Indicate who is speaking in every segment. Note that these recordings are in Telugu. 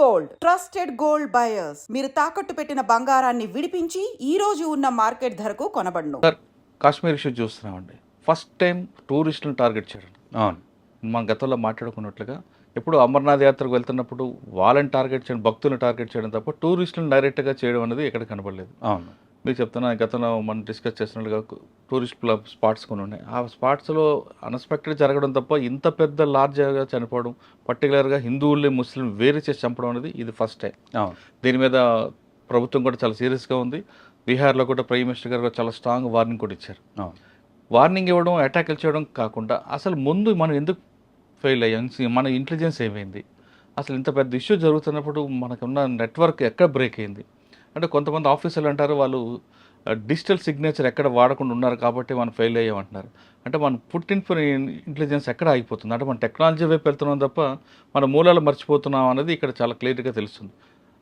Speaker 1: గోల్డ్ ట్రస్టెడ్ గోల్డ్ బయర్స్ మీరు తాకట్టు పెట్టిన బంగారాన్ని విడిపించి ఈ రోజు ఉన్న మార్కెట్ ధరకు కొనబడును.
Speaker 2: సార్, కాశ్మీర్ ఇష్యూ చూస్తున్నామండి. ఫస్ట్ టైం టూరిస్టులను టార్గెట్ చేయడం.
Speaker 3: అవును.
Speaker 2: మన గతంలో మాట్లాడుకున్నట్లుగా ఎప్పుడు అమర్నాథ్ యాత్రకు వెళ్తున్నప్పుడు వాళ్ళని టార్గెట్ చేయడం, భక్తులను టార్గెట్ చేయడం తప్ప టూరిస్టులను డైరెక్ట్గా చేయడం అనేది ఎక్కడ కనబడలేదు.
Speaker 3: అవును.
Speaker 2: మీకు చెప్తున్నా, గతంలో మనం డిస్కస్ చేసినట్లుగా టూరిస్ట్ స్పాట్స్ కొన్ని ఉన్నాయి. ఆ స్పాట్స్లో అన్ఎక్స్పెక్టెడ్ జరగడం తప్ప ఇంత పెద్ద లార్జ్గా చనిపోవడం, పర్టికులర్గా హిందువుల్ని ముస్లిం వేరు చేసి చంపడం అనేది ఇది ఫస్ట్ టైం.
Speaker 3: అవును.
Speaker 2: దీని మీద ప్రభుత్వం కూడా చాలా సీరియస్గా ఉంది. బీహార్లో కూడా ప్రైమ్ మినిస్టర్ గారు చాలా స్ట్రాంగ్ వార్నింగ్ కూడా ఇచ్చారు.
Speaker 3: అవును.
Speaker 2: వార్నింగ్ ఇవ్వడం, అటాకులు చేయడం కాకుండా అసలు ముందు మనం ఎందుకు ఫెయిల్ అయ్యాం, మన ఇంటెలిజెన్స్ ఏమైంది, అసలు ఇంత పెద్ద ఇష్యూ జరుగుతున్నప్పుడు మనకున్న నెట్వర్క్ ఎక్కడ బ్రేక్ అయింది అంటే కొంతమంది ఆఫీసర్లు అంటారు వాళ్ళు డిజిటల్ సిగ్నేచర్ ఎక్కడ వాడకుండా ఉన్నారు కాబట్టి మనం ఫెయిల్ అయ్యామంటున్నారు. అంటే మనం పుట్టిన ఇంటెలిజెన్స్ ఎక్కడ ఆగిపోతుంది అంటే మన టెక్నాలజీ వైపు వెళ్తున్నాం తప్ప మన మూలాలు మర్చిపోతున్నాం అనేది ఇక్కడ చాలా క్లియర్గా తెలుస్తుంది.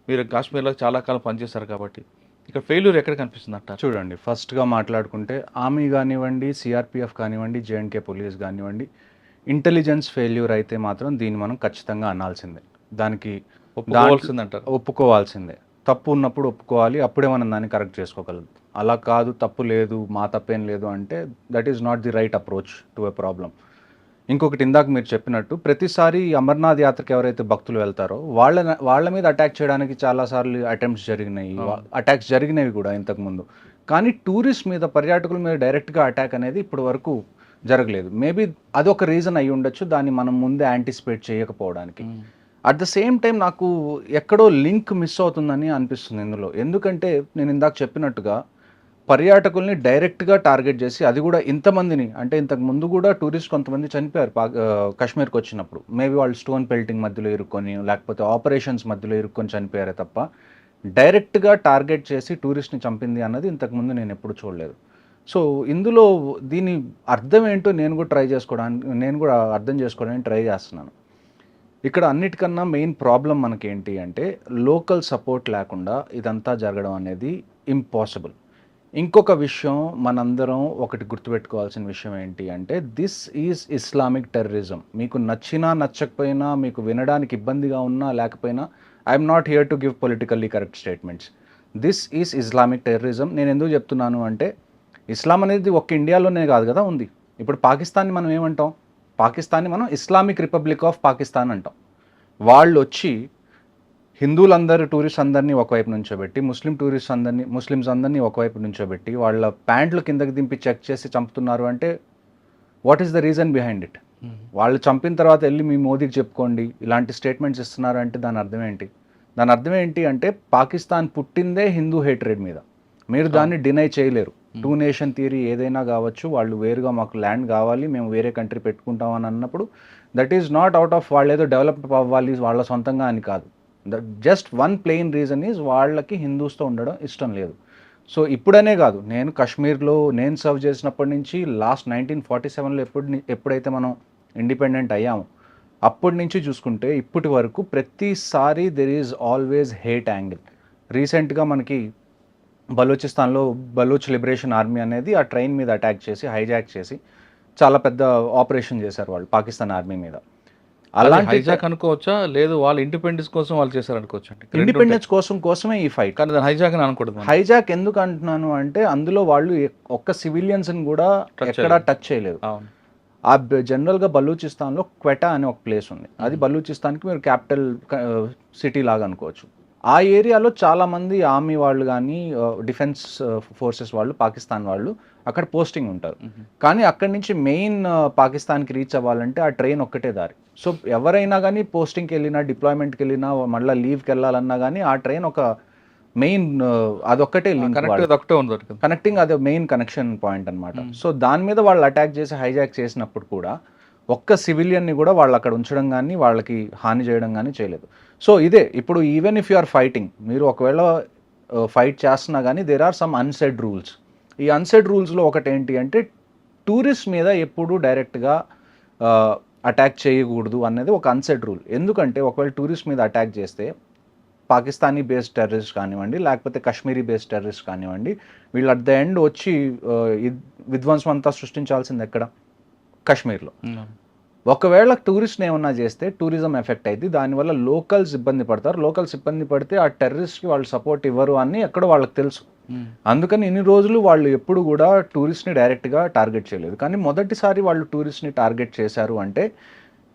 Speaker 2: మీరు కాశ్మీర్లో చాలా కాలం పనిచేశారు కాబట్టి ఇక్కడ ఫెయిల్యూర్ ఎక్కడ కనిపిస్తుంది అంటారు?
Speaker 3: చూడండి, ఫస్ట్గా మాట్లాడుకుంటే ఆర్మీ కానివ్వండి, సిఆర్పిఎఫ్ కానివ్వండి, జేఎండ్కే పోలీస్ కానివ్వండి, ఇంటెలిజెన్స్ ఫెయిల్యూర్ అయితే మాత్రం దీన్ని మనం ఖచ్చితంగా అనాల్సిందే. దానికి
Speaker 2: ఒప్పుకోవాల్సిందంటారు.
Speaker 3: ఒప్పుకోవాల్సిందే. తప్పు ఉన్నప్పుడు ఒప్పుకోవాలి, అప్పుడే మనం దాన్ని కరెక్ట్ చేసుకోగలం. అలా కాదు, తప్పు లేదు, మా తప్పేం లేదు అంటే that is not the right approach to a problem. ఇంకొకటి, ఇందాక మీరు చెప్పినట్టు ప్రతిసారి అమర్నాథ్ యాత్రకి ఎవరైతే భక్తులు వెళ్తారో వాళ్ళ మీద అటాక్ చేయడానికి చాలాసార్లు అటెంప్ట్స్ జరిగినాయి, అటాక్స్ జరిగినవి కూడా ఇంతకుముందు. కానీ టూరిస్ట్ మీద, పర్యాటకుల మీద డైరెక్ట్గా అటాక్ అనేది ఇప్పటి వరకు జరగలేదు. మేబీ అదొక రీజన్ అయి ఉండొచ్చు, దాన్ని మనం ముందే యాంటిసిపేట్ చేయకపోవడానికి. అట్ ద సేమ్ టైం నాకు ఎక్కడో లింక్ మిస్ అవుతుందని అనిపిస్తుంది ఇందులో. ఎందుకంటే నేను ఇందాక చెప్పినట్టుగా పర్యాటకుల్ని డైరెక్ట్గా టార్గెట్ చేసి, అది కూడా ఇంతమందిని, అంటే ఇంతకు ముందు కూడా టూరిస్ట్ కొంతమంది చనిపోయారు కాశ్మీర్కి వచ్చినప్పుడు. మేబీ వాళ్ళు స్టోన్ పెల్టింగ్ మధ్యలో ఇరుక్కొని, లేకపోతే ఆపరేషన్స్ మధ్యలో ఇరుక్కొని చనిపోయారే తప్ప డైరెక్ట్గా టార్గెట్ చేసి టూరిస్ట్ని చంపింది అన్నది ఇంతకుముందు నేను ఎప్పుడు చూడలేదు. సో ఇందులో దీని అర్థం ఏంటో నేను కూడా అర్థం చేసుకోవడానికి ట్రై చేస్తున్నాను. ఇక్కడ అన్నిటికన్నా మెయిన్ ప్రాబ్లం మనకేంటి అంటే లోకల్ సపోర్ట్ లేకుండా ఇదంతా జరగడం అనేది ఇంపాసిబుల్. ఇంకొక విషయం మనందరం ఒకటి గుర్తుపెట్టుకోవాల్సిన విషయం ఏంటి అంటే దిస్ ఈజ్ ఇస్లామిక్ టెర్రరిజం. మీకు నచ్చినా నచ్చకపోయినా, మీకు వినడానికి ఇబ్బందిగా ఉన్నా లేకపోయినా, I'm not here to give politically correct statements. This is Islamic terrorism. నేను ఎందుకు చెప్తున్నాను అంటే ఇస్లాం అనేది ఒక్క ఇండియాలోనే కాదు కదా ఉంది. ఇప్పుడు పాకిస్తాన్ని మనం ఏమంటాం? పాకిస్తాన్ని మనం ఇస్లామిక్ రిపబ్లిక్ ఆఫ్ పాకిస్తాన్ అంటాం. వాళ్ళు వచ్చి హిందువులందరూ టూరిస్ట్ అందరినీ ఒకవైపు నుంచోబెట్టి, ముస్లిమ్స్ అందరినీ ఒకవైపు నుంచోబెట్టి వాళ్ళ ప్యాంట్లు కిందకి దింపి చెక్ చేసి చంపుతున్నారు అంటే what is the reason behind it? వాళ్ళు చంపిన తర్వాత వెళ్ళి మీ మోదీకి చెప్పుకోండి ఇలాంటి స్టేట్మెంట్స్ ఇస్తున్నారు అంటే దాని అర్థం ఏంటి? దాని అర్థం ఏంటి అంటే పాకిస్తాన్ పుట్టిందే హిందూ హేట్రేడ్ మీద. మీరు దాన్ని డినై చేయలేరు. టూ నేషన్ థియరీ ఏదైనా కావచ్చు, వాళ్ళు వేరుగా మాకు ల్యాండ్ కావాలి, మేము వేరే కంట్రీ పెట్టుకుంటాం అని అన్నప్పుడు that is not out of వాళ్ళు ఏదో డెవలప్ అవ్వాలి వాళ్ళ సొంతంగా అని కాదు. Just one plain reason is వాళ్ళకి హిందూస్తో ఉండడం ఇష్టం లేదు. సో ఇప్పుడనే కాదు, నేను కాశ్మీర్లో నేను సర్వ్ చేసినప్పటి నుంచి లాస్ట్ 1947లో ఎప్పుడైతే మనం ఇండిపెండెంట్ అయ్యాము అప్పటి నుంచి చూసుకుంటే ఇప్పటి వరకు ప్రతిసారి there is always hate angle. రీసెంట్గా మనకి బలూచిస్తాన్లో బలూచ్ లిబరేషన్ ఆర్మీ అనేది ఆ ట్రైన్ మీద అటాక్ చేసి, హైజాక్ చేసి చాలా పెద్ద ఆపరేషన్ చేశారు వాళ్ళు పాకిస్తాన్ ఆర్మీ మీద.
Speaker 2: అలాంటి హైజాక్ అనుకోవచ్చా, లేదు వాళ్ళు ఇండిపెండెన్స్ కోసం వాళ్ళు చేశారు అనుకోవచ్చు?
Speaker 3: ఇండిపెండెన్స్ కోసమే ఈ ఫైట్.
Speaker 2: కానీ దాని హైజాక్ అని అనకూడదు.
Speaker 3: హైజాక్ ఎందుకు అంటున్నాను అంటే అందులో వాళ్ళు ఒక్క సివిలియన్స్ని కూడా ఎక్కడా టచ్ చేయలేదు. ఆ జనరల్గా బలూచిస్తాన్లో క్వెటా అనే ఒక ప్లేస్ ఉంది. అది బలూచిస్తాన్కి మీరు క్యాపిటల్ సిటీ లాగా అనుకోవచ్చు. ఆ ఏరియాలో చాలామంది ఆర్మీ వాళ్ళు కానీ డిఫెన్స్ ఫోర్సెస్ వాళ్ళు, పాకిస్తాన్ వాళ్ళు అక్కడ పోస్టింగ్ ఉంటారు. కానీ అక్కడి నుంచి మెయిన్ పాకిస్తాన్కి రీచ్ అవ్వాలంటే ఆ ట్రైన్ ఒక్కటే దారి. సో ఎవరైనా కానీ పోస్టింగ్కి వెళ్ళినా, డిప్లాయ్మెంట్కి వెళ్ళినా, మళ్ళీ లీవ్కి వెళ్ళాలన్నా కానీ ఆ ట్రైన్ ఒక మెయిన్ అదొక్కటే లింక్, కనెక్టింగ్, అదే మెయిన్ కనెక్షన్ పాయింట్ అనమాట. సో దాని మీద వాళ్ళు అటాక్ చేసి హైజాక్ చేసినప్పుడు కూడా ఒక్క సివిలియన్ని కూడా వాళ్ళు అక్కడ ఉంచడం కానీ వాళ్ళకి హాని చేయడం కానీ చేయలేదు. సో ఇదే ఇప్పుడు even if you are fighting, మీరు ఒకవేళ ఫైట్ చేస్తున్నా కానీ there are some unsaid rules. ఈ అన్సెడ్ రూల్స్లో ఒకటి ఏంటి అంటే టూరిస్ట్ మీద ఎప్పుడు డైరెక్ట్గా అటాక్ చేయకూడదు అనేది ఒక అన్సెడ్ రూల్. ఎందుకంటే ఒకవేళ టూరిస్ట్ మీద అటాక్ చేస్తే పాకిస్తానీ బేస్డ్ టెర్రరిస్ట్ కానివ్వండి, లేకపోతే కాశ్మీరీ బేస్డ్ టెర్రరిస్ట్ కానివ్వండి, వీళ్ళు అట్ ద ఎండ్ వచ్చి విధ్వంసం అంతా సృష్టించాల్సింది ఎక్కడ? కాశ్మీర్లో. ఒకవేళ టూరిస్ట్ని ఏమన్నా చేస్తే టూరిజం ఎఫెక్ట్ అయింది, దానివల్ల లోకల్స్ ఇబ్బంది పడతారు, లోకల్స్ ఇబ్బంది పడితే ఆ టెర్రరిస్ట్కి వాళ్ళు సపోర్ట్ ఇవ్వరు అని ఎక్కడో వాళ్ళకి తెలుసు. అందుకని ఇన్ని రోజులు వాళ్ళు ఎప్పుడు కూడా టూరిస్ట్ని డైరెక్ట్గా టార్గెట్ చేయలేదు. కానీ మొదటిసారి వాళ్ళు టూరిస్ట్ని టార్గెట్ చేశారు అంటే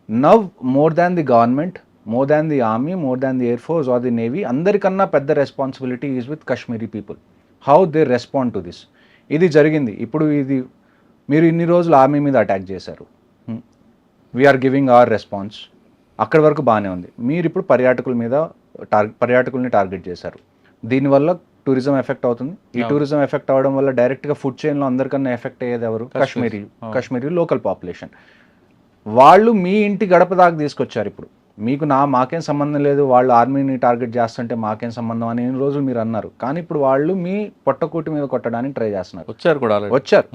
Speaker 3: now more than the government, more than the army, more than the air force or the navy, అందరికన్నా పెద్ద responsibility is with Kashmiri people. How they respond to this. ఇది జరిగింది. ఇప్పుడు ఇది మీరు ఇన్ని రోజులు ఆర్మీ మీద అటాక్ చేశారు, వీఆర్ గివింగ్ అవర్ రెస్పాన్స్, అక్కడి వరకు బాగానే ఉంది. మీరు ఇప్పుడు పర్యాటకుల్ని టార్గెట్ చేశారు. దీనివల్ల టూరిజం ఎఫెక్ట్ అవుతుంది. ఈ టూరిజం ఎఫెక్ట్ అవ్వడం వల్ల డైరెక్ట్గా ఫుడ్ చైన్లో అందరికన్నా ఎఫెక్ట్ అయ్యేది ఎవరు? Kashmiri local population. వాళ్ళు మీ ఇంటి గడప దాకా తీసుకొచ్చారు. ఇప్పుడు మీకు మాకేం సంబంధం లేదు, వాళ్ళు ఆర్మీని టార్గెట్ చేస్తుంటే మాకేం సంబంధం అని ఎన్ని రోజులు మీరు అన్నారు. కానీ ఇప్పుడు వాళ్ళు మీ పొట్టకూటి మీద కొట్టడానికి ట్రై చేస్తున్నారు. వచ్చారు.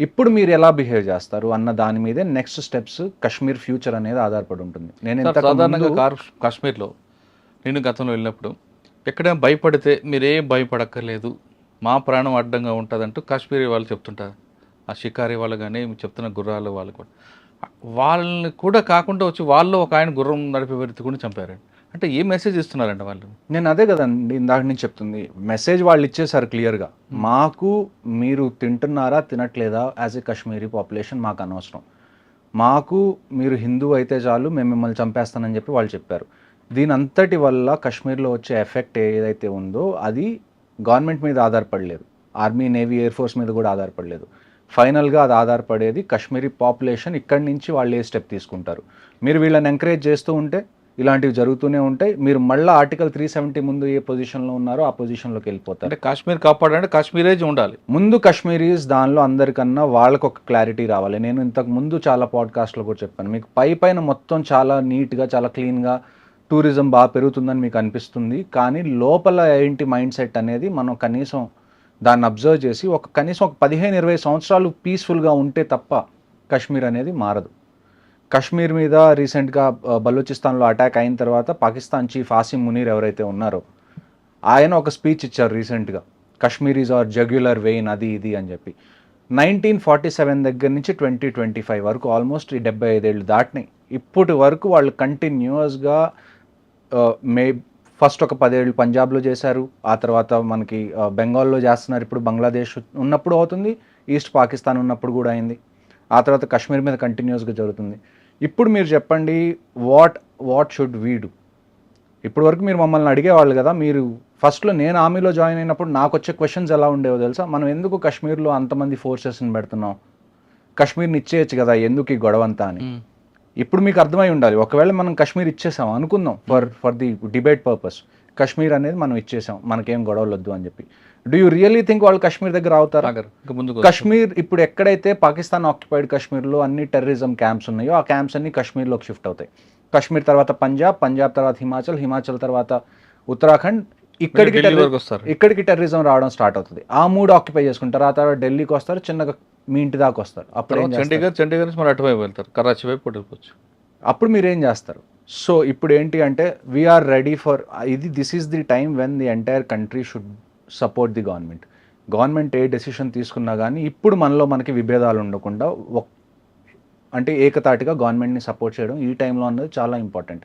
Speaker 3: ఇప్పుడు మీరు ఎలా బిహేవ్ చేస్తారు అన్న దాని మీదే నెక్స్ట్ స్టెప్స్ కశ్మీర్ ఫ్యూచర్ అనేది ఆధారపడి ఉంటుంది. నేను
Speaker 2: సాధారణంగా కాశ్మీర్లో నేను గతంలో వెళ్ళినప్పుడు ఎక్కడైనా భయపడితే మీరేం భయపడక్కర్లేదు, మా ప్రాణం అడ్డంగా ఉంటుందంటూ కాశ్మీరీ వాళ్ళు చెప్తుంటారు. ఆ షికారీ వాళ్ళు కానీ చెప్తున్న గుర్రాలు వాళ్ళు కూడా, వాళ్ళని కూడా కాకుండా వచ్చి వాళ్ళు ఒక ఆయన గుర్రం నడిపే వ్యక్తి కూడా చంపారండి. అంటే ఏ మెసేజ్ ఇస్తున్నారండి వాళ్ళు?
Speaker 3: నేను అదే కదండి ఇందాక నుంచి చెప్తుంది. మెసేజ్ వాళ్ళు ఇచ్చేసారు క్లియర్గా, మాకు మీరు తింటున్నారా తినట్లేదా యాజ్ ఏ కశ్మీరీ పాపులేషన్ మాకు అనవసరం, మాకు మీరు హిందూ అయితే చాలు, మేము మిమ్మల్ని చంపేస్తానని చెప్పి వాళ్ళు చెప్పారు. దీని అంతటి వల్ల కశ్మీర్లో వచ్చే ఎఫెక్ట్ ఏదైతే ఉందో అది గవర్నమెంట్ మీద ఆధారపడలేదు, ఆర్మీ, నేవీ, ఎయిర్ ఫోర్స్ మీద కూడా ఆధారపడలేదు. ఫైనల్గా అది ఆధారపడేది కశ్మీరీ పాపులేషన్. ఇక్కడి నుంచి వాళ్ళు ఏ స్టెప్ తీసుకుంటారు. మీరు వీళ్ళని ఎంకరేజ్ చేస్తూ ఉంటే ఇలాంటివి జరుగుతూనే ఉంటాయి. మీరు మళ్ళీ ఆర్టికల్ 370 ముందు ఏ పొజిషన్లో ఉన్నారో ఆ పొజిషన్లోకి వెళ్ళిపోతారు.
Speaker 2: అంటే కాశ్మీర్ కాపాడాలంటే కాశ్మీరేజ్ ఉండాలి.
Speaker 3: ముందు కశ్మీరీస్ దానిలో అందరికన్నా వాళ్ళకు ఒక క్లారిటీ రావాలి. నేను ఇంతకు ముందు చాలా పాడ్కాస్ట్లో కూడా చెప్పాను, మీకు పైన మొత్తం చాలా నీట్గా చాలా క్లీన్గా టూరిజం బాగా పెరుగుతుందని మీకు అనిపిస్తుంది, కానీ లోపల ఏంటి మైండ్ సెట్ అనేది మనం కనీసం దాన్ని అబ్జర్వ్ చేసి కనీసం ఒక 15-20 సంవత్సరాలు పీస్ఫుల్గా ఉంటే తప్ప కశ్మీర్ అనేది మారదు. కశ్మీర్ మీద రీసెంట్గా బలూచిస్తాన్లో అటాక్ అయిన తర్వాత పాకిస్తాన్ చీఫ్ ఆసిమ్ మునీర్ ఎవరైతే ఉన్నారో ఆయన ఒక స్పీచ్ ఇచ్చారు రీసెంట్గా, కశ్మీరీస్ ఆర్ జగ్యులర్ వెయిన్ అది ఇది అని చెప్పి. 1947 దగ్గర నుంచి 2025 వరకు ఆల్మోస్ట్ 75 ఏళ్ళు దాటినాయి. ఇప్పటి వరకు వాళ్ళు కంటిన్యూస్గా ఫస్ట్ ఒక 10 ఏళ్ళు పంజాబ్లో చేశారు, ఆ తర్వాత మనకి బెంగాల్లో చేస్తున్నారు, ఇప్పుడు బంగ్లాదేశ్ ఉన్నప్పుడు అవుతుంది, ఈస్ట్ పాకిస్తాన్ ఉన్నప్పుడు కూడా అయింది, ఆ తర్వాత కశ్మీర్ మీద కంటిన్యూస్గా జరుగుతుంది. ఇప్పుడు మీరు చెప్పండి, వాట్ షుడ్ వీ డూ? ఇప్పటి వరకు మీరు మమ్మల్ని అడిగేవాళ్ళు కదా, మీరు ఫస్ట్లో నేను ఆర్మీలో జాయిన్ అయినప్పుడు నాకు వచ్చే క్వశ్చన్స్ ఎలా ఉండేవో తెలుసా? మనం ఎందుకు కశ్మీర్లో అంతమంది ఫోర్సెస్ని పెడుతున్నాం, కశ్మీర్ని ఇచ్చేయచ్చు కదా, ఎందుకు ఈ గొడవంతా అని. ఇప్పుడు మీకు అర్థమై ఉండాలి, ఒకవేళ మనం కశ్మీర్ ఇచ్చేసాం అనుకుందాం for the debate purpose, Kashmir అనేది మనం ఇచ్చేసాం, మనకేం గొడవలు వద్దు అని చెప్పి. డూ యూ రియలీ థింక్ వాళ్ళు కశ్మీర్ దగ్గర అవుతారు? కశ్మీర్ ఇప్పుడు ఎక్కడైతే పాకిస్తాన్ ఆక్యుపైడ్ కశ్మీర్లో అన్ని టెర్రరిజం క్యాంప్స్ ఉన్నాయో ఆ క్యాంప్స్ అన్ని కశ్మీర్లోకి షిఫ్ట్ అవుతాయి. కశ్మీర్ తర్వాత పంజాబ్ తర్వాత హిమాచల్ తర్వాత ఉత్తరాఖండ్, ఇక్కడికి టెర్రరిజం రావడం స్టార్ట్ అవుతుంది. ఆ 3 ఆక్యుపై చేసుకుంటారు, ఆ తర్వాత ఢిల్లీకి వస్తారు, చిన్నగా మీ ఇంటి దాకా వస్తారు. అప్పుడు
Speaker 2: చండీగఢ్ మన అటువైపు వెళ్తారు, కరాచీ వైపు వెళ్ళిపోవచ్చు.
Speaker 3: అప్పుడు మీరు ఏం చేస్తారు? సో ఇప్పుడు ఏంటి అంటే we are ready for this is the time when the entire country should support the government. Government ఏ డెసిషన్ తీసుకున్నా కానీ ఇప్పుడు మనకి విభేదాలు ఉండకుండా అంటే ఏకతాటిగా గవర్నమెంట్ని సపోర్ట్ చేయడం ఈ టైంలో అన్నది చాలా ఇంపార్టెంట్.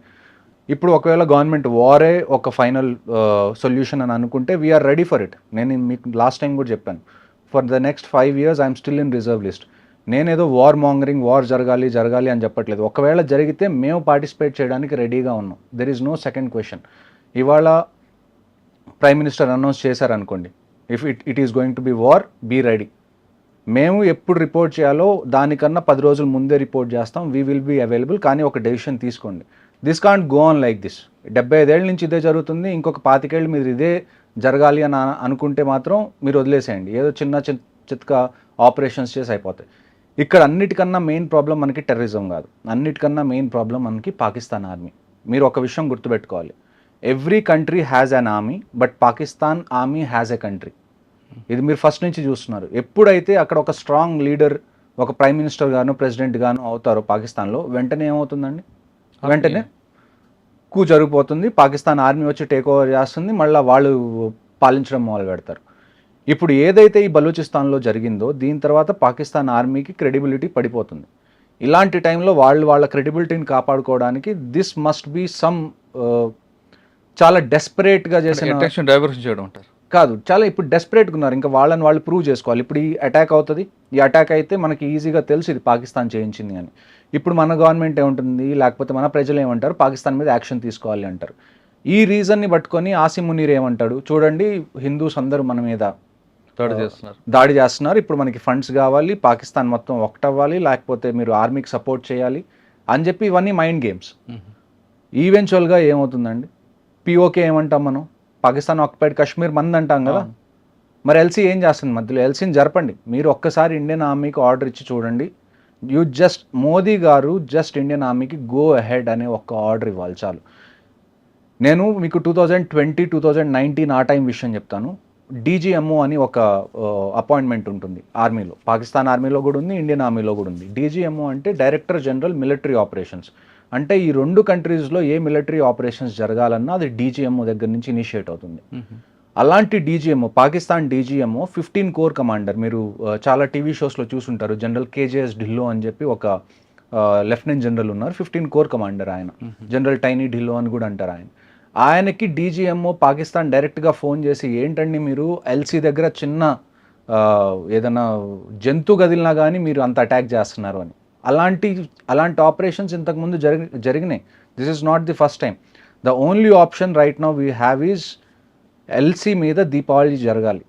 Speaker 3: ఇప్పుడు ఒకవేళ గవర్నమెంట్ వారే ఒక ఫైనల్ సొల్యూషన్ అని అనుకుంటే వీఆర్ రెడీ ఫర్ ఇట్. నేను మీకు లాస్ట్ టైం కూడా చెప్పాను, for the next 5 years I'm still in reserve list. నేనేదో వార్ జరగాలి అని చెప్పట్లేదు. ఒకవేళ జరిగితే మేము పార్టిసిపేట్ చేయడానికి రెడీగా ఉన్నాం. There is no second question. ఇవాళ ప్రైమ్ మినిస్టర్ అనౌన్స్ చేశారనుకోండి, if it is going to be war, be ready. మేము ఎప్పుడు రిపోర్ట్ చేయాలో దానికన్నా 10 రోజుల ముందే రిపోర్ట్ చేస్తాం, వీ విల్ బీ అవైలబుల్. కానీ ఒక డెసిషన్ తీసుకోండి. This can't go on like this. 75 ఏళ్ళ నుంచి ఇదే జరుగుతుంది, ఇంకొక 25 ఏళ్ళు మీరు ఇదే జరగాలి అని అనుకుంటే మాత్రం మీరు వదిలేసేయండి. ఏదో చిత్క ఆపరేషన్స్ చేసి అయిపోతాయి. ఇక్కడ అన్నిటికన్నా మెయిన్ ప్రాబ్లం మనకి టెర్రరిజం కాదు, అన్నిటికన్నా మెయిన్ ప్రాబ్లం మనకి పాకిస్తాన్ ఆర్మీ. మీరు ఒక విషయం గుర్తుపెట్టుకోవాలి, every country has an army, but Pakistan army has a country. ఇది మీరు ఫస్ట్ నుంచి చూస్తున్నారు. ఎప్పుడైతే అక్కడ ఒక స్ట్రాంగ్ లీడర్, ఒక ప్రైమ్ మినిస్టర్ గాను ప్రెసిడెంట్ గాను అవుతారో పాకిస్తాన్లో, వెంటనే ఏమవుతుందండి, వెంటనే జరిగిపోతుంది. పాకిస్తాన్ ఆర్మీ వచ్చి టేక్ ఓవర్ చేస్తుంది, మళ్ళీ వాళ్ళు పాలించడం మొదలు పెడతారు. ఇప్పుడు ఏదైతే ఈ బలూచిస్తాన్లో జరిగిందో దీని తర్వాత పాకిస్తాన్ ఆర్మీకి క్రెడిబిలిటీ పడిపోతుంది. ఇలాంటి టైంలో వాళ్ళ క్రెడిబిలిటీని కాపాడుకోవడానికి దిస్ మస్ట్ బి సమ్ చాలా డెస్పరేట్గా చేసిన
Speaker 2: అటెన్షన్ డైవర్షన్ చేయడం అంటారు.
Speaker 3: కాదు, చాలా ఇప్పుడు డెస్పరేట్గా ఉన్నారు. ఇంకా వాళ్ళని వాళ్ళు ప్రూవ్ చేసుకోవాలి. ఇప్పుడు ఈ అటాక్ అవుతుంది, ఈ అటాక్ అయితే మనకి ఈజీగా తెలుసు ఇది పాకిస్తాన్ చేయించింది అని. ఇప్పుడు మన గవర్నమెంట్ ఏముంటుంది, లేకపోతే మన ప్రజలు ఏమంటారు, పాకిస్తాన్ మీద యాక్షన్ తీసుకోవాలి అంటారు. ఈ రీజన్ని పట్టుకొని ఆసిమ్ మునీర్ ఏమంటాడు, చూడండి హిందూస్ అందరూ మన మీద దాడి చేస్తున్నారు, ఇప్పుడు మనకి ఫండ్స్ కావాలి, పాకిస్తాన్ మొత్తం ఒకటవ్వాలి, లేకపోతే మీరు ఆర్మీకి సపోర్ట్ చేయాలి అని చెప్పి ఇవన్నీ మైండ్ గేమ్స్. ఈవెన్చువల్గా ఏమవుతుందండి, పిఓకే ఏమంటాం మనం, పాకిస్తాన్ ఆక్యుపైడ్ కాశ్మీర్ మంది అంటాం కదా. మరి ఎల్సీ ఏం చేస్తుంది మధ్యలో? ఎల్సీని జరపండి. మీరు ఒక్కసారి ఇండియన్ ఆర్మీకి ఆర్డర్ ఇచ్చి చూడండి. మోదీ గారు జస్ట్ ఇండియన్ ఆర్మీకి గో అహెడ్ అనే ఒక్క ఆర్డర్ ఇవ్వాలి చాలు. నేను మీకు 2020, 2019 ఆ టైం విషయం చెప్తాను. డీజీఎంఓ అని ఒక అపాయింట్మెంట్ ఉంటుంది ఆర్మీలో, పాకిస్తాన్ ఆర్మీలో కూడా ఉంది, ఇండియన్ ఆర్మీలో కూడా ఉంది. డీజీఎంఓ అంటే డైరెక్టర్ జనరల్ మిలిటరీ ఆపరేషన్స్. అంటే ఈ రెండు కంట్రీస్లో ఏ మిలిటరీ ఆపరేషన్స్ జరగాలన్నా అది డీజీఎంఓ దగ్గర నుంచి ఇనిషియేట్ అవుతుంది. అలాంటి DGMO, Pakistan DGMO 15 core commander, మీరు చాలా టీవీ షోస్లో చూసుంటారు. జనరల్ కేజేఎస్ ఢిల్లో అని చెప్పి ఒక లెఫ్టినెంట్ జనరల్ ఉన్నారు, 15 కోర్ కమాండర్ ఆయన. జనరల్ టైనీ ఢిల్లో అని కూడా అంటారు ఆయన. ఆయనకి డీజీఎంఓ పాకిస్తాన్ డైరెక్ట్గా ఫోన్ చేసి, ఏంటండి మీరు ఎల్సీ దగ్గర చిన్న ఏదైనా జంతు గదిలినా కానీ మీరు అంత అటాక్ చేస్తున్నారు అని. అలాంటి ఆపరేషన్స్ ఇంతకుముందు జరిగినాయి. This is not the first time. The only option right now we have is LC మీద దీపావళి జరగాలి.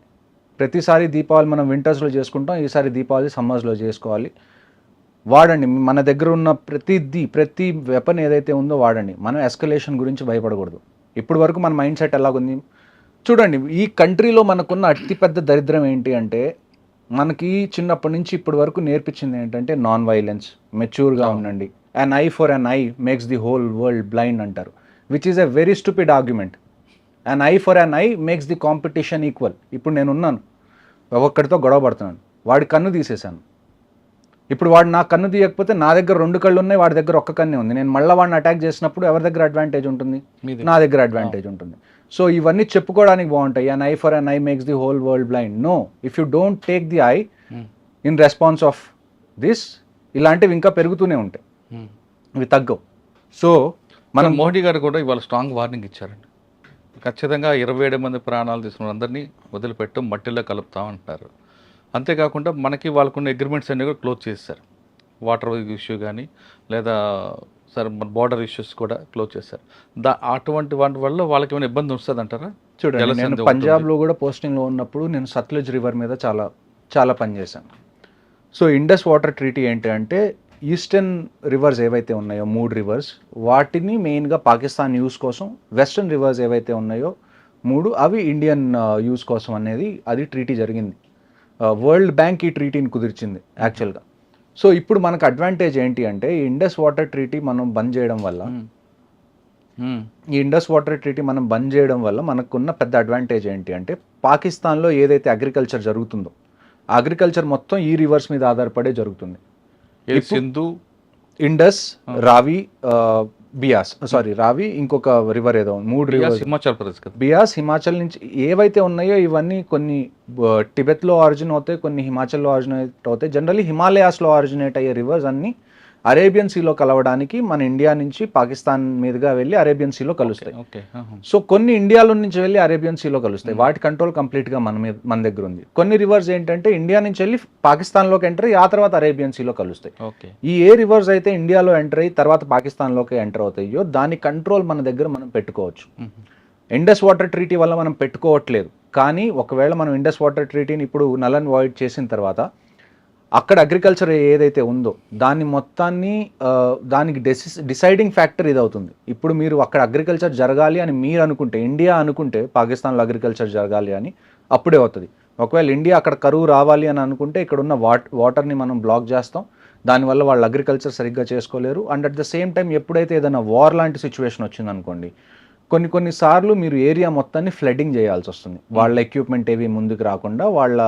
Speaker 3: ప్రతిసారి దీపావళి మనం వింటర్స్లో చేసుకుంటాం, ఈసారి దీపావళి సమ్మర్స్లో చేసుకోవాలి. వాడండి, మన దగ్గర ఉన్న ప్రతి వెపన్ ఏదైతే ఉందో వాడండి. మనం ఎస్కలేషన్ గురించి భయపడకూడదు. ఇప్పటి వరకు మన మైండ్ సెట్ ఎలాగుంది చూడండి. ఈ కంట్రీలో మనకున్న అతిపెద్ద దరిద్రం ఏంటి అంటే, మనకి చిన్నప్పటి నుంచి ఇప్పటి వరకు నేర్పించింది ఏంటంటే నాన్ వైలెన్స్, మెచ్యూర్గా ఉండండి. An eye for an eye makes the whole world blind అంటారు, which is a very stupid argument. An eye for an eye makes the competition equal. ఇప్పుడు నేను ఉన్నాను, ఒక్కడితో గొడవ పడుతున్నాను, వాడి కన్ను తీసేశాను. ఇప్పుడు వాడు నా కన్ను తీయకపోతే నా దగ్గర 2 కళ్ళు ఉన్నాయి, వాడి దగ్గర ఒక్క కన్నే ఉంది. నేను మళ్ళీ వాడిని అటాక్ చేసినప్పుడు ఎవరి దగ్గర అడ్వాంటేజ్ ఉంటుంది? నా దగ్గర అడ్వాంటేజ్ ఉంటుంది. సో ఇవన్నీ చెప్పుకోవడానికి బాగుంటాయి. An eye for an eye makes the whole world blind. No, if you don't take the eye in response of this, ఇలాంటివి ఇంకా పెరుగుతూనే ఉంటాయి, ఇవి తగ్గవు. సో
Speaker 2: మనం మోడీ గారు కూడా ఇవాళ స్ట్రాంగ్ వార్నింగ్ ఇచ్చారండి. ఖచ్చితంగా 27 మంది ప్రాణాలు తీసుకున్న అందరినీ వదిలిపెట్టు, మట్టిలో కలుపుతాం అంటారు. అంతేకాకుండా మనకి వాళ్ళకున్న అగ్రిమెంట్స్ అన్నీ కూడా క్లోజ్ చేశారు. వాటర్ ఇష్యూ కానీ లేదా సరే మన బార్డర్ ఇష్యూస్ కూడా క్లోజ్ చేశారు. అటువంటి వాటి వల్ల వాళ్ళకి ఏమైనా ఇబ్బంది వస్తుంది అంటారా?
Speaker 3: చూడండి, నేను పంజాబ్లో కూడా పోస్టింగ్లో ఉన్నప్పుడు నేను సత్లజ్ రివర్ మీద చాలా పనిచేశాను. సో ఇండస్ వాటర్ ట్రీటీ ఏంటి అంటే, ఈస్టర్న్ రివర్స్ ఏవైతే ఉన్నాయో 3 రివర్స్, వాటిని మెయిన్గా పాకిస్తాన్ యూస్ కోసం, వెస్టర్న్ రివర్స్ ఏవైతే ఉన్నాయో 3 అవి ఇండియన్ యూస్ కోసం అనేది అది ట్రీటీ జరిగింది. వరల్డ్ బ్యాంక్ ఈ ట్రీటీని కుదిర్చింది యాక్చువల్గా. సో ఇప్పుడు మనకు అడ్వాంటేజ్ ఏంటి అంటే, ఈ ఇండస్ వాటర్ ట్రీటీ మనం బంద్ చేయడం వల్ల మనకున్న పెద్ద అడ్వాంటేజ్ ఏంటి అంటే, పాకిస్తాన్లో ఏదైతే అగ్రికల్చర్ జరుగుతుందో అగ్రికల్చర్ మొత్తం ఈ రివర్స్ మీద ఆధారపడే జరుగుతుంది.
Speaker 2: సింధు,
Speaker 3: ఇండస్, రావి, రావి, ఇంకొక రివర్ ఏదో 3 రివర్స్,
Speaker 2: హిమాచల్ ప్రదేశ్,
Speaker 3: బియాస్, హిమాచల్ నుంచి ఏవైతే ఉన్నాయో ఇవన్నీ కొన్ని టిబెత్లో ఆరిజిన్ అవుతాయి, కొన్ని హిమాచల్లో ఆరిజినేట్ అవుతాయి. జనరల్లీ హిమాలయాస్లో ఆరిజినేట్ అయ్యే రివర్స్ అన్నీ అరేబియన్ సీలో కలవడానికి మన ఇండియా నుంచి పాకిస్తాన్ మీదుగా వెళ్ళి అరేబియన్ సీలో కలుస్తాయి. సో కొన్ని ఇండియాలో నుంచి వెళ్ళి అరేబియన్ సీలో కలుస్తాయి. వాటి కంట్రోల్ కంప్లీట్గా మన దగ్గర ఉంది. కొన్ని రివర్స్ ఏంటంటే ఇండియా నుంచి వెళ్ళి పాకిస్తాన్లోకి ఎంటర్ అయ్యి ఆ తర్వాత అరేబియన్ సీలో కలుస్తాయి. ఈ ఏ రివర్స్ అయితే ఇండియాలో ఎంటర్ అయ్యి తర్వాత పాకిస్తాన్లోకి ఎంటర్ అవుతాయో దాని కంట్రోల్ మన దగ్గర మనం పెట్టుకోవచ్చు. ఇండస్ వాటర్ ట్రీటీ వల్ల మనం పెట్టుకోవట్లేదు, కానీ ఒకవేళ మనం ఇండస్ వాటర్ ట్రీటీని ఇప్పుడు నల్ అండ్ వాయిడ్ చేసిన తర్వాత అక్కడ అగ్రికల్చర్ ఏదైతే ఉందో దాన్ని మొత్తాన్ని దానికి డిసైడింగ్ ఫ్యాక్టర్ ఇది అవుతుంది. ఇప్పుడు మీరు అక్కడ అగ్రికల్చర్ జరగాలి అని మీరు అనుకుంటే, ఇండియా అనుకుంటే పాకిస్తాన్లో అగ్రికల్చర్ జరగాలి అని అప్పుడే అవుతుంది. ఒకవేళ ఇండియా అక్కడ కరువు రావాలి అని అనుకుంటే ఇక్కడ ఉన్న వాటర్ని మనం బ్లాక్ చేస్తాం, దానివల్ల వాళ్ళు అగ్రికల్చర్ సరిగ్గా చేసుకోలేరు. And at the same time ఎప్పుడైతే ఏదైనా వార్ లాంటి సిచ్యువేషన్ వచ్చిందనుకోండి, కొన్నిసార్లు మీరు ఏరియా మొత్తాన్ని ఫ్లడ్డింగ్ చేయాల్సి వస్తుంది. వాళ్ళ ఎక్విప్మెంట్ ఏవి ముందుకు రాకుండా, వాళ్ళ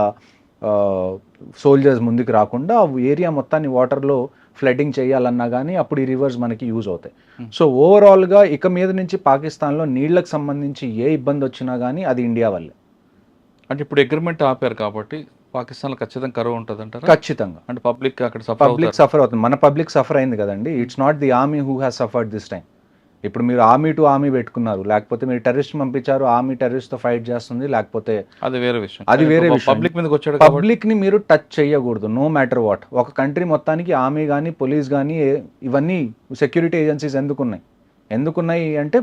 Speaker 3: సోల్జర్స్ ముందుకు రాకుండా ఏరియా మొత్తాన్ని వాటర్లో ఫ్లడ్డింగ్ చేయాలన్నా కానీ అప్పుడు ఈ రివర్స్ మనకి యూజ్ అవుతాయి. సో ఓవరాల్గా ఇక మీద నుంచి పాకిస్తాన్లో నీళ్లకు సంబంధించి ఏ ఇబ్బంది వచ్చినా కానీ అది ఇండియా వల్లే.
Speaker 2: అంటే ఇప్పుడు అగ్రిమెంట్ ఆపారు కాబట్టి పాకిస్తాన్లో ఖచ్చితంగా కరువు ఉంటుంది అంటారా?
Speaker 3: ఖచ్చితంగా
Speaker 2: అంటే పబ్లిక్ అక్కడ సఫర్
Speaker 3: పబ్లిక్
Speaker 2: అవుతారు.
Speaker 3: సఫర్ అవుతుంది. మన పబ్లిక్ సఫర్ అయింది కదండి. It's not the army who has suffered this time. ఇప్పుడు మీరు ఆర్మీ టు ఆర్మీ పెట్టుకున్నారు, లేకపోతే మీరు టెర్రరిస్ట్ పంపించారు, ఆర్మీ టెర్రరిస్ట్తో ఫైట్ చేస్తుంది, లేకపోతే
Speaker 2: అది వేరే విషయం.
Speaker 3: అది వేరే విషయం.
Speaker 2: పబ్లిక్ మీదకి వచ్చాడు కాబట్టి
Speaker 3: పబ్లిక్ని మీరు టచ్ చేయకూడదు, నో మ్యాటర్ వాట్. ఒక కంట్రీ మొత్తానికి ఆర్మీ కానీ పోలీస్ కానీ ఇవన్నీ సెక్యూరిటీ ఏజెన్సీస్ ఎందుకున్నాయి అంటే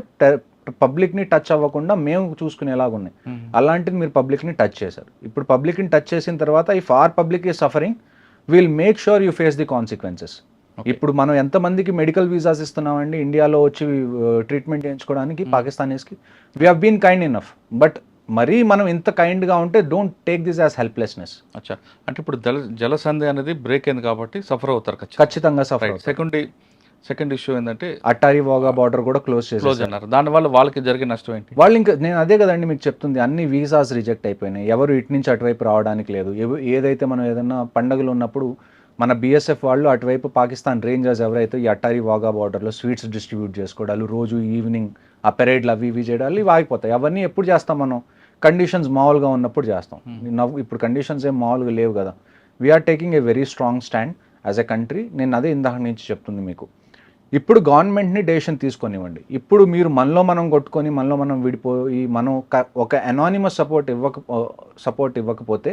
Speaker 3: పబ్లిక్ని టచ్ అవ్వకుండా మేము చూసుకునేలాగా ఉన్నాయి. అలాంటిది మీరు పబ్లిక్ని టచ్ చేశారు. ఇప్పుడు పబ్లిక్ని టచ్ చేసిన తర్వాత if our public is suffering will make sure you face the consequences. ఇప్పుడు మనం ఎంతమందికి మెడికల్ వీసాస్ ఇస్తున్నామండి ఇండియాలో వచ్చి ట్రీట్మెంట్ చేయించుకోవడానికి పాకిస్తానీస్కి. We have been kind enough, but మరీ మనం ఇంత కైండ్గా ఉంటే don't take this as helplessness.
Speaker 2: అచ్చా, అంటే ఇప్పుడు జలసంధి అనేది బ్రేక్ అయింది కాబట్టి సఫర్ అవుతారు
Speaker 3: ఖచ్చితంగా సఫర్.
Speaker 2: సెకండ్ ఇష్యూ ఏంటంటే
Speaker 3: అట్టారీ వాగా బార్డర్ కూడా క్లోజ్
Speaker 2: అన్నారు. దానివల్ల వాళ్ళకి జరిగే నష్టం ఏంటి?
Speaker 3: వాళ్ళు ఇంకా నేను అదే కదండి మీకు చెప్తుంది, అన్ని వీసాస్ రిజెక్ట్ అయిపోయినాయి. ఎవరు ఇటు నుంచి అటువైపు రావడానికి లేదు. ఏదైతే మనం ఏదైనా పండుగలు ఉన్నప్పుడు మన బీఎస్ఎఫ్ వాళ్ళు అటువైపు పాకిస్తాన్ రేంజర్స్ ఎవరైతే ఈ అట్టారీ వాగా బార్డర్లో స్వీట్స్ డిస్ట్రిబ్యూట్ చేసుకోవడాలు, రోజు ఈవినింగ్ ఆ పెరేడ్లు అవి ఇవి చేయడాలు ఇవి ఆగిపోతాయి. అవన్నీ ఎప్పుడు చేస్తాం మనం? కండిషన్స్ మామూలుగా ఉన్నప్పుడు చేస్తాం. ఇప్పుడు కండిషన్స్ ఏం మామూలుగా లేవు కదా. We are taking a very strong stand as a country. నేను అదే ఇందాక నుంచి చెప్తుంది మీకు. ఇప్పుడు గవర్నమెంట్ని డెసిషన్ తీసుకొనివ్వండి. ఇప్పుడు మీరు మనలో మనం కొట్టుకొని మనలో మనం విడిపోయి మనం ఒక అనానిమస్ సపోర్ట్ ఇవ్వకపోతే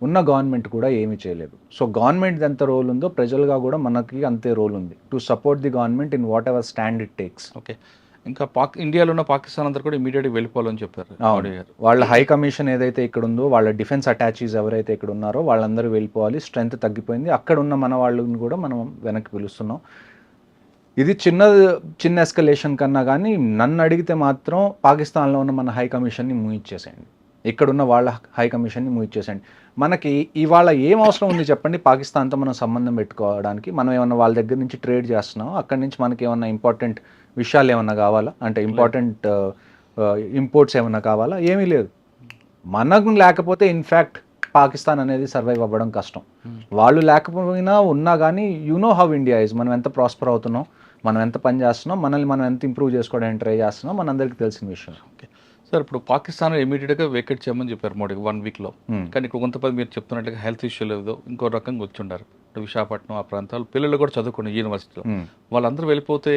Speaker 3: ఉన్న గవర్నమెంట్ కూడా ఏమీ చేయలేదు. సో గవర్నమెంట్ ఎంత రోల్ ఉందో ప్రజలుగా కూడా మనకి అంతే రోల్ ఉంది to support the government in what ever stand it takes.
Speaker 2: Okay, ఇంకా ఇండియాలో ఉన్న పాకిస్తాన్ అందరూ కూడా ఇమీడియట్గా వెళ్ళిపోవాలని చెప్పారు.
Speaker 3: వాళ్ళ హై కమిషన్ ఏదైతే ఇక్కడ ఉందో, వాళ్ళ డిఫెన్స్ అటాచీస్ ఎవరైతే ఇక్కడ ఉన్నారో వాళ్ళందరూ వెళ్ళిపోవాలి. స్ట్రెంత్ తగ్గిపోయింది. అక్కడ ఉన్న మన వాళ్ళని కూడా మనం వెనక్కి పిలుస్తున్నాం. ఇది చిన్న ఎస్కలేషన్ కన్నా కానీ నన్ను అడిగితే మాత్రం పాకిస్తాన్లో ఉన్న మన హై కమిషన్ని మూయించేసేయండి, ఇక్కడున్న వాళ్ళ హై కమిషన్ని మూయించేసేయండి. మనకి ఇవాళ ఏం అవసరం ఉంది చెప్పండి పాకిస్తాన్తో మనం సంబంధం పెట్టుకోవడానికి? మనం ఏమన్నా వాళ్ళ దగ్గర నుంచి ట్రేడ్ చేస్తున్నాం, అక్కడి నుంచి మనకి ఏమన్నా ఇంపార్టెంట్ విషయాలు ఏమన్నా కావాలా అంటే ఇంపార్టెంట్ ఇంపోర్ట్స్ ఏమన్నా కావాలా? ఏమీ లేదు. మనకు లేకపోతే ఇన్ఫ్యాక్ట్ పాకిస్తాన్ అనేది సర్వైవ్ అవ్వడం కష్టం. వాళ్ళు లేకపోయినా ఉన్నా కానీ you know how India is. మనం ఎంత ప్రాస్పర్ అవుతున్నాం, మనం ఎంత పని చేస్తున్నాం, మనల్ని మనం ఎంత ఇంప్రూవ్ చేసుకోవడానికి ట్రై చేస్తున్నాం మనందరికీ తెలిసిన విషయం.
Speaker 2: ఓకే సార్, ఇప్పుడు పాకిస్తాన్ ఇమీడియట్గా వేకెట్ చేయమని చెప్పారు మోడీ 1 వీక్లో. కానీ ఇక్కడ కొంతమంది మీరు చెప్తున్నట్టుగా హెల్త్ ఇష్యూ లేదు, ఇంకో రకంగా వచ్చి ఉండారు. విశాఖపట్నం ఆ ప్రాంతాలు పిల్లలు కూడా చదువుకున్నారు యూనివర్సిటీలో. వాళ్ళందరూ వెళ్ళిపోతే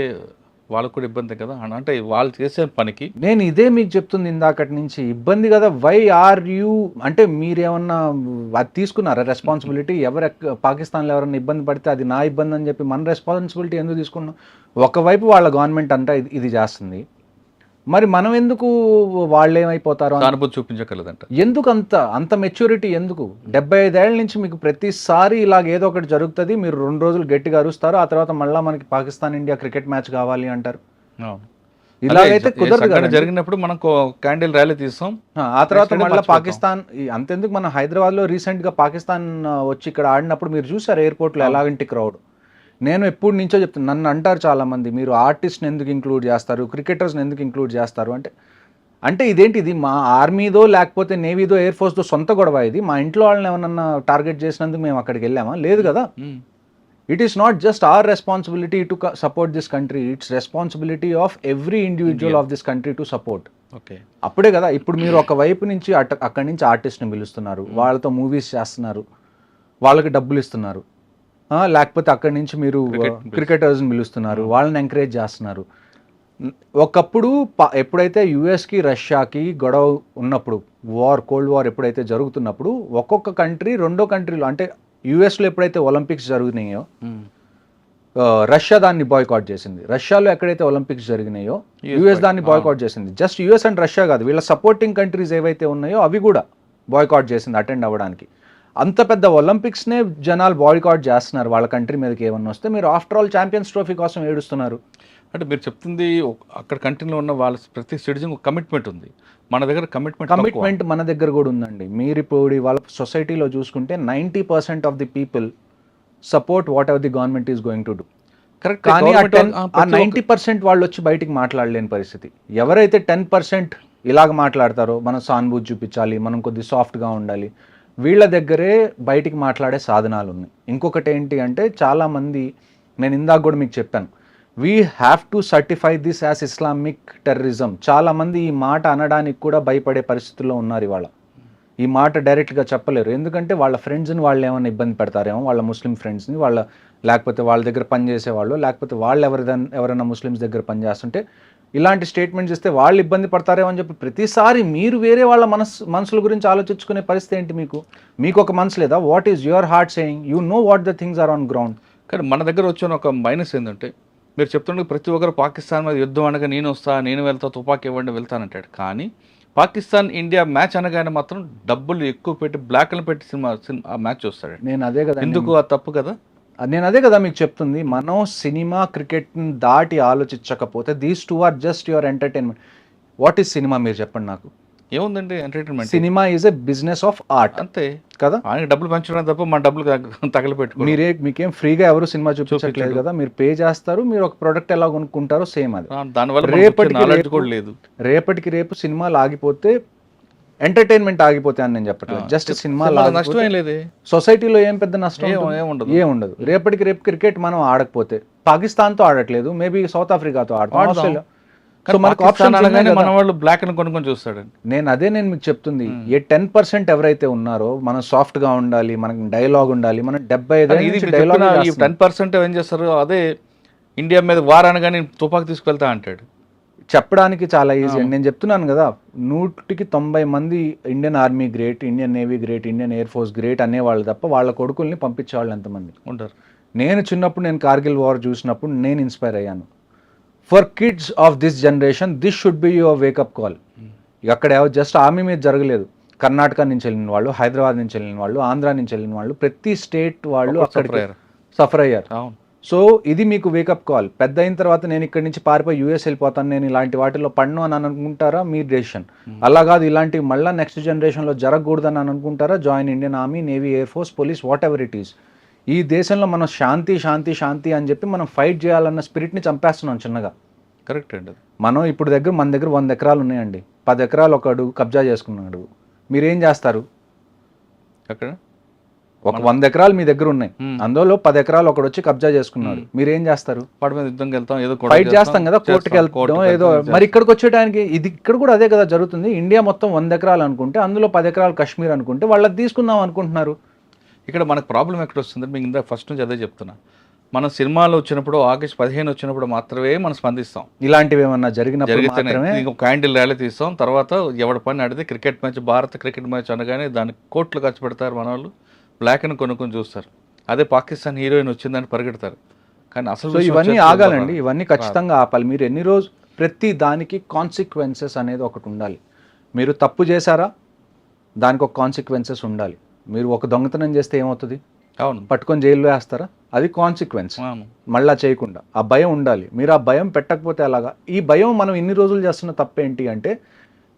Speaker 2: వాళ్ళకు కూడా ఇబ్బంది కదా. అంటే వాళ్ళు చేసే పనికి
Speaker 3: నేను ఇదే మీకు చెప్తుంది ఇందాకటి నుంచి, ఇబ్బంది కదా. వై ఆర్ యూ అంటే మీరేమన్నా అది తీసుకున్నారా రెస్పాన్సిబిలిటీ? పాకిస్తాన్లో ఎవరన్నా ఇబ్బంది పడితే అది నా ఇబ్బంది అని చెప్పి మన రెస్పాన్సిబిలిటీ ఎందుకు తీసుకున్నాం? ఒకవైపు వాళ్ళ గవర్నమెంట్ అంతా ఇది చేస్తుంది, మరి మనం ఎందుకు వాళ్ళు ఏమైపోతారో
Speaker 2: అనుభూతి చూపించగలదంట.
Speaker 3: ఎందుకు అంత మెచ్యూరిటీ ఎందుకు? 75 ఏళ్ళ నుంచి మీకు ప్రతిసారి ఇలాగ ఏదో ఒకటి జరుగుతుంది, మీరు 2 రోజులు గట్టిగా అరుస్తారు, ఆ తర్వాత మళ్ళీ మనకి పాకిస్తాన్ ఇండియా క్రికెట్ మ్యాచ్ కావాలి అంటారు. ఇలాగైతే కుదరదు కదా.
Speaker 2: జరిగినప్పుడు మనం క్యాండిల్ ర్యాలీ తీస్తాం,
Speaker 3: ఆ తర్వాత మళ్ళీ పాకిస్తాన్. అంతెందుకు మన హైదరాబాద్లో రీసెంట్గా పాకిస్తాన్ వచ్చి ఇక్కడ ఆడినప్పుడు మీరు చూసారు ఎయిర్పోర్ట్లో ఎలాగంటి క్రౌడ్. నేను ఎప్పటి నుంచో చెప్తాను, నన్ను అంటారు చాలామంది, మీరు ఆర్టిస్ట్ని ఎందుకు ఇంక్లూడ్ చేస్తారు, క్రికెటర్స్ని ఎందుకు ఇంక్లూడ్ చేస్తారు అంటే ఇదేంటి, ఇది మా ఆర్మీదో లేకపోతే నేవీదో ఎయిర్ ఫోర్స్దో సొంత గొడవ? ఇది మా ఇంట్లో వాళ్ళని ఏమన్నా టార్గెట్ చేసినందుకు మేము అక్కడికి వెళ్ళామా? లేదు కదా. It is not just our responsibility to support this country, it's responsibility of every individual of this country to support.
Speaker 2: Okay,
Speaker 3: అప్పుడే కదా. ఇప్పుడు మీరు ఒక వైపు నుంచి అక్కడి నుంచి ఆర్టిస్ట్ని పిలుస్తున్నారు, వాళ్ళతో మూవీస్ చేస్తున్నారు, వాళ్ళకి డబ్బులు ఇస్తున్నారు, లేకపోతే అక్కడి నుంచి మీరు క్రికెటర్స్ని పిలుస్తున్నారు, వాళ్ళని ఎంకరేజ్ చేస్తున్నారు. ఒకప్పుడు ఎప్పుడైతే యుఎస్కి రష్యాకి గొడవ ఉన్నప్పుడు, కోల్డ్ వార్ ఎప్పుడైతే జరుగుతున్నప్పుడు, ఒక్కొక్క కంట్రీ రెండో కంట్రీలో అంటే యుఎస్లో ఎప్పుడైతే ఒలింపిక్స్ జరిగినాయో రష్యా దాన్ని బాయ్కాట్ చేసింది. రష్యాలో ఎక్కడైతే ఒలింపిక్స్ జరిగినాయో యుఎస్ దాన్ని బాయ్కాట్ చేసింది. జస్ట్ యుఎస్ అండ్ రష్యా కాదు, వీళ్ళ సపోర్టింగ్ కంట్రీస్ ఏవైతే ఉన్నాయో అవి కూడా బాయ్కాట్ చేసింది అటెండ్ అవ్వడానికి. అంత పెద్ద ఒలింపిక్స్నే జనాలు బాయ్కాట్ చేస్తున్నారు వాళ్ళ కంట్రీ మీదకి ఏమన్నా వస్తే. మీరు ఆఫ్టర్ ఆల్ ఛాంపియన్స్ ట్రోఫీ కోసం ఏడుస్తున్నారు.
Speaker 2: అంటే మీరు చెప్తుంది అక్కడ కంట్రీలో ఉన్న వాళ్ళ ప్రతి సిటిజన్ కమిట్మెంట్ ఉంది, మన దగ్గర కమిట్మెంట్
Speaker 3: మన దగ్గర కూడా ఉందండి. మీరు ఇప్పుడు వాళ్ళ సొసైటీలో చూసుకుంటే 90% of the people support what ever the government is going to do.
Speaker 2: Correct.
Speaker 3: కానీ ఆ 90% వాళ్ళు వచ్చి బయటికి మాట్లాడలేని పరిస్థితి. ఎవరైతే 10% ఇలాగ మాట్లాడతారో, మనం సానుభూతి చూపించాలి, మనం కొద్ది సాఫ్ట్గా ఉండాలి, వీళ్ళ దగ్గరే బయటికి మాట్లాడే సాధనాలు ఉన్నాయి. ఇంకొకటి ఏంటి అంటే చాలామంది, నేను ఇందాక కూడా మీకు చెప్పాను, we have to certify this as Islamic terrorism. చాలామంది ఈ మాట అనడానికి కూడా భయపడే పరిస్థితుల్లో ఉన్నారు ఇవాళ. ఈ మాట డైరెక్ట్గా చెప్పలేరు, ఎందుకంటే వాళ్ళ ఫ్రెండ్స్ని వాళ్ళు ఏమైనా ఇబ్బంది పెడతారేమో, వాళ్ళ ముస్లిం ఫ్రెండ్స్ని, లేకపోతే వాళ్ళ దగ్గర పనిచేసేవాళ్ళు, లేకపోతే వాళ్ళు ఎవరైనా ముస్లిమ్స్ దగ్గర పనిచేస్తుంటే ఇలాంటి స్టేట్మెంట్స్ ఇస్తే వాళ్ళు ఇబ్బంది పడతారేమో అని చెప్పి ప్రతిసారి మీరు వేరే వాళ్ళ మనసుల గురించి ఆలోచించుకునే పరిస్థితి ఏంటి? మీకు ఒక మనసు లేదా? What is your heart saying? You know what the things are on ground.
Speaker 2: కానీ మన దగ్గర వచ్చిన ఒక మైనస్ ఏంటంటే, మీరు చెప్తుండే ప్రతి ఒక్కరు పాకిస్తాన్ మీద యుద్ధం అనగా నేను వెళ్తా, తుపాకీ ఇవ్వండి వెళ్తానంటాడు. కానీ పాకిస్తాన్ ఇండియా మ్యాచ్ అనగానే మాత్రం డబ్బులు ఎక్కువ పెట్టి బ్లాక్లు పెట్టి సినిమా ఆ మ్యాచ్ చూస్తాడు.
Speaker 3: నేను అదే కదా,
Speaker 2: ఎందుకు అది తప్పు కదా?
Speaker 3: నేను అదే కదా మీకు చెప్తుంది. మనం సినిమా క్రికెట్ని దాటి ఆలోచించకపోతే these two are just your entertainment. What is cinema మీరు చెప్పండి నాకు.
Speaker 2: ఏముందండి entertainment?
Speaker 3: Cinema is a business of art,
Speaker 2: అంతే
Speaker 3: కదా.
Speaker 2: ఆయనకి డబ్బులు పంచడం తప్ప మన డబ్బులు తగలపెట్టుకో.
Speaker 3: మీకేం ఫ్రీగా ఎవరు సినిమా చూపించట్లేదు కదా, మీరు పే చేస్తారు, మీరు ఒక ప్రొడక్ట్ ఎలా కొనుక్కుంటారో సేమ్ అది.
Speaker 2: దానివల్ల
Speaker 3: రేపటికి రేపు సినిమాలు ఆగిపోతే ఎంటర్టైన్మెంట్ ఆగిపోతే అని నేను చెప్పట్లేదు, జస్ట్ సినిమా
Speaker 2: నష్టం ఏం లేదు.
Speaker 3: సొసైటీలో ఏం పెద్ద నష్టం ఏముండదు. రేపటికి రేపు క్రికెట్ మనం ఆడకపోతే పాకిస్తాన్తో ఆడట్లేదు, మేబీ సౌత్ ఆఫ్రికాతో ఆడతాం, ఆస్ట్రేలియా. సో మనకు ఆప్షన్
Speaker 2: మన వాళ్ళు బ్లాక్ అని కొనుక్కొని చూస్తాడు.
Speaker 3: నేను మీకు చెప్తుంది, ఏ 10% ఎవరైతే ఉన్నారో మనం సాఫ్ట్ గా ఉండాలి, మనకి డైలాగ్ ఉండాలి, మనం 75 డైలాగ్.
Speaker 2: 10% ఏం చేస్తారు, అదే ఇండియా మీద వార్ అనగానే తుపాకు తీసుకెళ్తా అంటాడు.
Speaker 3: చెప్పడానికి చాలా ఈజీ అండి. నేను చెప్తున్నాను కదా, 100కి 90 మంది Indian army great, Indian navy great, Indian air force great అనేవాళ్ళు తప్ప వాళ్ళ కొడుకుల్ని పంపించేవాళ్ళు ఎంతమంది
Speaker 2: ఉంటారు?
Speaker 3: నేను చిన్నప్పుడు నేను కార్గిల్ వార్ చూసినప్పుడు నేను ఇన్స్పైర్ అయ్యాను. For kids of this generation this should be your wake up call. అక్కడ జస్ట్ ఆర్మీ మీద జరగలేదు, కర్ణాటక నుంచి వెళ్ళిన వాళ్ళు, హైదరాబాద్ నుంచి వెళ్ళిన వాళ్ళు, ఆంధ్ర నుంచి వెళ్ళిన వాళ్ళు, ప్రతి స్టేట్ వాళ్ళు అక్కడికి సఫర్ అయ్యారు. సో ఇది మీకు వేకప్ కాల్. పెద్ద అయిన తర్వాత నేను ఇక్కడి నుంచి పారిపోయి యూఎస్ వెళ్ళిపోతాను, నేను ఇలాంటి వాటిలో పడను అని అనుకుంటారా, మీ డెసిషన్. అలా కాదు, ఇలాంటివి మళ్ళీ నెక్స్ట్ జనరేషన్లో జరగకూడదని అనుకుంటారా, join Indian army, navy, air force, police, what ever it is. ఈ దేశంలో మనం శాంతి శాంతి శాంతి అని చెప్పి మనం ఫైట్ చేయాలన్న స్పిరిట్ని చంపేస్తున్నాం చిన్నగా.
Speaker 2: కరెక్ట్ అండి.
Speaker 3: మనం ఇప్పుడు మన దగ్గర 100 ఎకరాలు ఉన్నాయండి, 10 ఎకరాలు ఒకడు కబ్జా చేసుకున్నాడు, మీరేం చేస్తారు?
Speaker 2: అక్కడ
Speaker 3: ఒక 100 ఎకరాలు మీ దగ్గర ఉన్నాయి, అందులో 10 ఎకరాలు ఒకడు వచ్చి కబ్జా చేసుకున్నాడు, మీరేం చేస్తారు?
Speaker 2: వాడి మీద యుద్ధంకి వెళ్తాం, ఏదో
Speaker 3: ఫైట్ చేస్తాం కదా, కోర్టుకి వెళ్తాం ఏదో. మరి ఇక్కడికి వచ్చేటానికి ఇక్కడ కూడా అదే కదా జరుగుతుంది. ఇండియా మొత్తం 100 ఎకరాలు అనుకుంటే అందులో 10 ఎకరాలు కాశ్మీర్ అనుకుంటే వాళ్ళకి తీసుకుందాం అనుకుంటున్నారు.
Speaker 2: ఇక్కడ మనకు ప్రాబ్లం ఎక్కడ వస్తుంది? మీకు ఇందా ఫస్ట్ నుంచి అదే చెప్తున్నా, మనం సినిమాలు వచ్చినప్పుడు ఆగస్ట్ 15 వచ్చినప్పుడు మాత్రమే మనం స్పందిస్తాం.
Speaker 3: ఇలాంటివి ఏమన్నా జరిగితేనే
Speaker 2: క్యాండిల్ ర్యాలీ తీస్తాం, తర్వాత ఎవరి పని ఆడితే క్రికెట్ మ్యాచ్, భారత క్రికెట్ మ్యాచ్ అనగానే దానికి కోట్లు ఖర్చు పెడతారు మన వాళ్ళు, బ్లాక్ అని కొనుక్కొని చూస్తారు. అదే పాకిస్తాన్ హీరోయిన్ వచ్చిందని పరిగెడతారు. కానీ అసలు
Speaker 3: ఇవన్నీ ఆగాలండి, ఇవన్నీ ఖచ్చితంగా ఆపాలి. మీరు ఎన్ని రోజు ప్రతి దానికి కాన్సిక్వెన్సెస్ అనేది ఒకటి ఉండాలి. మీరు తప్పు చేశారా, దానికి ఒక కాన్సిక్వెన్సెస్ ఉండాలి. మీరు ఒక దొంగతనం చేస్తే ఏమవుతుంది?
Speaker 2: అవును,
Speaker 3: పట్టుకొని జైల్లో వేస్తారా? అది కాన్సిక్వెన్స్. మళ్ళా చేయకుండా ఆ భయం ఉండాలి. మీరు ఆ భయం పెట్టకపోతే అలాగా. ఈ భయం మనం ఇన్ని రోజులు చేస్తున్న తప్పేంటి అంటే,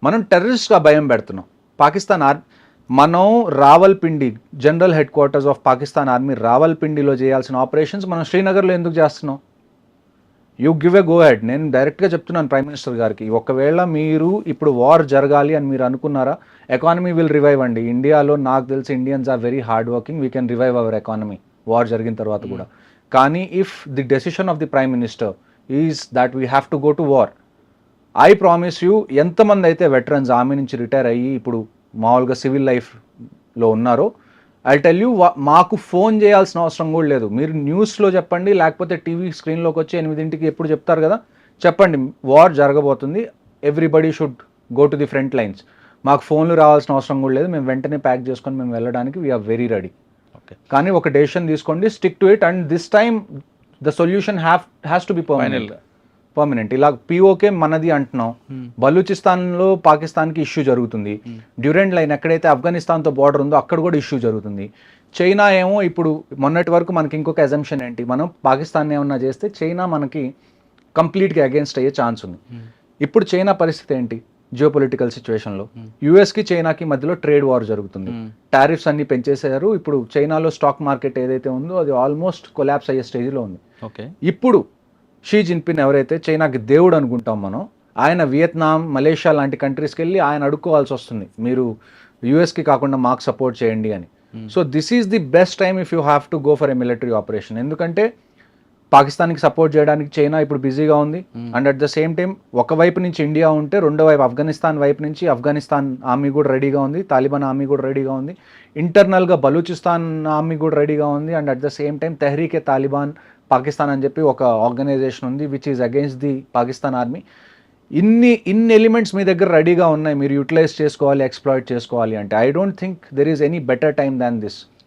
Speaker 3: మనం టెర్రరిస్ట్గా భయం పెడుతున్నాం. పాకిస్తాన్ మనం Rawalpindi, general headquarters of Pakistan army రావల్పిండిలో చేయాల్సిన ఆపరేషన్స్ మనం శ్రీనగర్లో ఎందుకు చేస్తున్నాం? You give a go ahead. నేను డైరెక్ట్గా చెప్తున్నాను ప్రైమ్ మినిస్టర్ గారికి, ఒకవేళ మీరు ఇప్పుడు వార్ జరగాలి అని మీరు అనుకున్నారా, ఎకానమీ విల్ రివైవ్ అండి. ఇండియాలో నాకు తెలిసి Indians are very hard working, we can revive our economy war జరిగిన తర్వాత కూడా. కానీ if the decision of the prime minister is that we have to go to war, I promise you, ఎంతమంది అయితే వెటరన్స్ ఆర్మీ నుంచి రిటైర్ అయ్యి ఇప్పుడు మామూలుగా సివిల్ లైఫ్లో ఉన్నారో, ఐ టెల్ యూ, మాకు ఫోన్ చేయాల్సిన అవసరం కూడా లేదు. మీరు న్యూస్లో చెప్పండి, లేకపోతే టీవీ స్క్రీన్లోకి వచ్చి 8ంటికి ఎప్పుడు చెప్తారు కదా, చెప్పండి వార్ జరగబోతుంది, everybody should go to the front lines. మాకు ఫోన్లు రావాల్సిన అవసరం కూడా లేదు, మేము వెంటనే ప్యాక్ చేసుకొని మేము వెళ్ళడానికి వీఆర్ వెరీ రెడీ. ఓకే, కానీ ఒక డెసిషన్ తీసుకోండి, stick to it, and this time the solution has to be permanent. ఇలా పిఓకే మనది అంటున్నాం, బలూచిస్తాన్లో పాకిస్తాన్కి ఇష్యూ జరుగుతుంది, డ్యూరెంట్ లైన్ ఎక్కడైతే ఆఫ్ఘనిస్తాన్తో బార్డర్ ఉందో అక్కడ కూడా ఇష్యూ జరుగుతుంది. చైనా ఏమో ఇప్పుడు మొన్నటి వరకు మనకి ఇంకొక అజంప్షన్ ఏంటి, మనం పాకిస్తాన్ ఏమన్నా చేస్తే చైనా మనకి కంప్లీట్గా అగేన్స్ట్ అయ్యే ఛాన్స్ ఉంది. ఇప్పుడు చైనా పరిస్థితి ఏంటి జియోపొలిటికల్ సిచ్యువేషన్లో? యుఎస్కి చైనాకి మధ్యలో ట్రేడ్ వార్ జరుగుతుంది, టారిఫ్స్ అన్ని పెంచేసారు. ఇప్పుడు చైనాలో స్టాక్ మార్కెట్ ఏదైతే ఉందో అది ఆల్మోస్ట్ కొలాప్స్ అయ్యే స్టేజ్లో ఉంది.
Speaker 2: ఓకే,
Speaker 3: ఇప్పుడు షీ జిన్పిన్ ఎవరైతే చైనాకి దేవుడు అనుకుంటాం మనం, ఆయన వియత్నాం, మలేషియా లాంటి కంట్రీస్కి వెళ్ళి ఆయన అడుక్కోవాల్సి వస్తుంది, మీరు యూఎస్కి కాకుండా మాకు సపోర్ట్ చేయండి అని. So this is the best time if you have to go for a military operation. ఎందుకంటే పాకిస్తాన్కి సపోర్ట్ చేయడానికి చైనా ఇప్పుడు బిజీగా ఉంది. And at the same time ఒకవైపు నుంచి ఇండియా ఉంటే రెండో వైపు ఆఫ్ఘనిస్తాన్ వైపు నుంచి ఆఫ్ఘనిస్తాన్ ఆర్మీ కూడా రెడీగా ఉంది, తాలిబాన్ ఆర్మీ కూడా రెడీగా ఉంది, ఇంటర్నల్గా బలూచిస్తాన్ ఆర్మీ కూడా రెడీగా ఉంది. And at the same time Tehreek Taliban Pakistan అని చెప్పి ఒక ఆర్గనైజేషన్ ఉంది which is against the Pakistan army. ఇన్ని ఎలిమెంట్స్ మీ దగ్గర రెడీగా ఉన్నాయి, మీరు యూటిలైజ్ చేసుకోవాలి, ఎక్స్ప్లాయిట్ చేసుకోవాలి అంటే I don't think there is any better time than this.